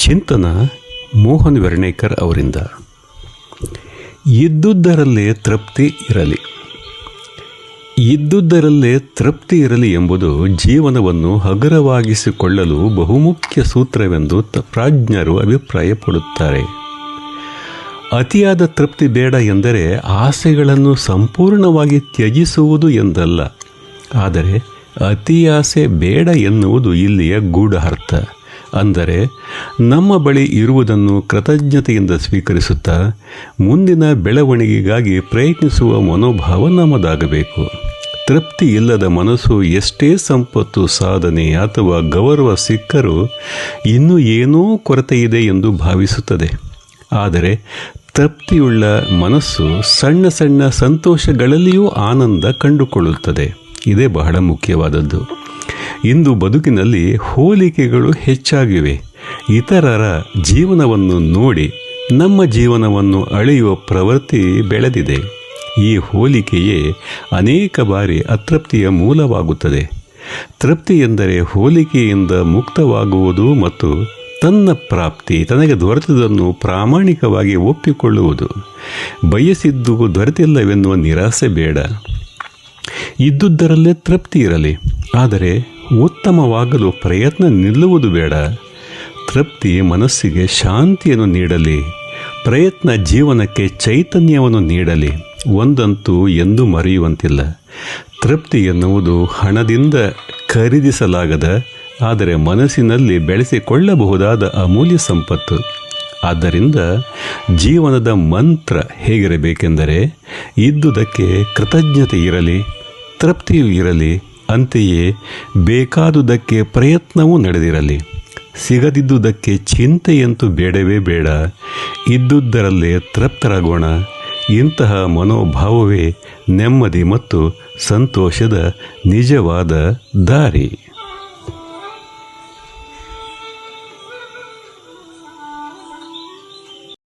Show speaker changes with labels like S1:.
S1: ಚಿಂತನ ಮೋಹನ್ ವೆರ್ಣೇಕರ್ ಅವರಿಂದ. ಇದ್ದುದರಲ್ಲೇ ತೃಪ್ತಿ ಇರಲಿ. ಇದ್ದುದರಲ್ಲೇ ತೃಪ್ತಿ ಇರಲಿ ಎಂಬುದು ಜೀವನವನ್ನು ಹಗುರವಾಗಿಸಿಕೊಳ್ಳಲು ಬಹುಮುಖ್ಯ ಸೂತ್ರವೆಂದು ಪ್ರಾಜ್ಞರು ಅಭಿಪ್ರಾಯಪಡುತ್ತಾರೆ. ಅತಿಯಾದ ತೃಪ್ತಿ ಬೇಡ ಎಂದರೆ ಆಸೆಗಳನ್ನು ಸಂಪೂರ್ಣವಾಗಿ ತ್ಯಜಿಸುವುದು ಎಂದಲ್ಲ. ಆದರೆ ಅತಿಯಾಸೆ ಬೇಡ ಎನ್ನುವುದು ಇಲ್ಲಿಯ ಗೂಢ ಅರ್ಥ. ಅಂದರೆ ನಮ್ಮ ಬಳಿ ಇರುವುದನ್ನು ಕೃತಜ್ಞತೆಯಿಂದ ಸ್ವೀಕರಿಸುತ್ತಾ ಮುಂದಿನ ಬೆಳವಣಿಗೆಗಾಗಿ ಪ್ರಯತ್ನಿಸುವ ಮನೋಭಾವ ನಮ್ಮದಾಗಬೇಕು. ತೃಪ್ತಿ ಇಲ್ಲದ ಮನಸ್ಸು ಎಷ್ಟೇ ಸಂಪತ್ತು, ಸಾಧನೆ ಅಥವಾ ಗೌರವ ಸಿಕ್ಕರೂ ಇನ್ನೂ ಏನೋ ಕೊರತೆಯಿದೆ ಎಂದು ಭಾವಿಸುತ್ತದೆ. ಆದರೆ ತೃಪ್ತಿಯುಳ್ಳ ಮನಸ್ಸು ಸಣ್ಣ ಸಣ್ಣ ಸಂತೋಷಗಳಲ್ಲಿಯೂ ಆನಂದ ಕಂಡುಕೊಳ್ಳುತ್ತದೆ. ಇದೇ ಬಹಳ ಮುಖ್ಯವಾದದ್ದು. ಇಂದು ಬದುಕಿನಲ್ಲಿ ಹೋಲಿಕೆಗಳು ಹೆಚ್ಚಾಗಿವೆ. ಇತರರ ಜೀವನವನ್ನು ನೋಡಿ ನಮ್ಮ ಜೀವನವನ್ನು ಅಳೆಯುವ ಪ್ರವೃತ್ತಿ ಬೆಳೆದಿದೆ. ಈ ಹೋಲಿಕೆಯೇ ಅನೇಕ ಬಾರಿ ಅತೃಪ್ತಿಯ ಮೂಲವಾಗುತ್ತದೆ. ತೃಪ್ತಿ ಎಂದರೆ ಹೋಲಿಕೆಯಿಂದ ಮುಕ್ತವಾಗುವುದು ಮತ್ತು ತನ್ನ ಪ್ರಾಪ್ತಿ, ತನಗೆ ದೊರೆತದನ್ನು ಪ್ರಾಮಾಣಿಕವಾಗಿ ಒಪ್ಪಿಕೊಳ್ಳುವುದು. ಬಯಸಿದ್ದು ದೊರೆತಿಲ್ಲವೆನ್ನುವ ನಿರಾಸೆ ಬೇಡ. ಇದ್ದುದರಲ್ಲೇ ತೃಪ್ತಿ ಇರಲಿ. ಆದರೆ ಉತ್ತಮವಾಗಲು ಪ್ರಯತ್ನ ನಿಲ್ಲುವುದು ಬೇಡ. ತೃಪ್ತಿ ಮನಸ್ಸಿಗೆ ಶಾಂತಿಯನ್ನು ನೀಡಲಿ. ಪ್ರಯತ್ನ ಜೀವನಕ್ಕೆ ಚೈತನ್ಯವನ್ನು ನೀಡಲಿ. ಒಂದಂತೂ ಎಂದೂ ಮರೆಯುವಂತಿಲ್ಲ. ತೃಪ್ತಿ ಎನ್ನುವುದು ಹಣದಿಂದ ಖರೀದಿಸಲಾಗದ, ಆದರೆ ಮನಸ್ಸಿನಲ್ಲಿ ಬೆಳೆಸಿಕೊಳ್ಳಬಹುದಾದ ಅಮೂಲ್ಯ ಸಂಪತ್ತು. ಆದ್ದರಿಂದ ಜೀವನದ ಮಂತ್ರ ಹೇಗಿರಬೇಕೆಂದರೆ, ಇದ್ದುದಕ್ಕೆ ಕೃತಜ್ಞತೆ ಇರಲಿ, ತೃಪ್ತಿಯೂ ಇರಲಿ. ಅಂತೆಯೇ ಬೇಕಾದುದಕ್ಕೆ ಪ್ರಯತ್ನವೂ ನಡೆದಿರಲಿ. ಸಿಗದಿದ್ದುದಕ್ಕೆ ಚಿಂತೆಯಂತೂ ಬೇಡವೇ ಬೇಡ. ಇದ್ದುದರಲ್ಲೇ ತೃಪ್ತರಾಗೋಣ. ಇಂತಹ ಮನೋಭಾವವೇ ನೆಮ್ಮದಿ ಮತ್ತು ಸಂತೋಷದ ನಿಜವಾದ ದಾರಿ.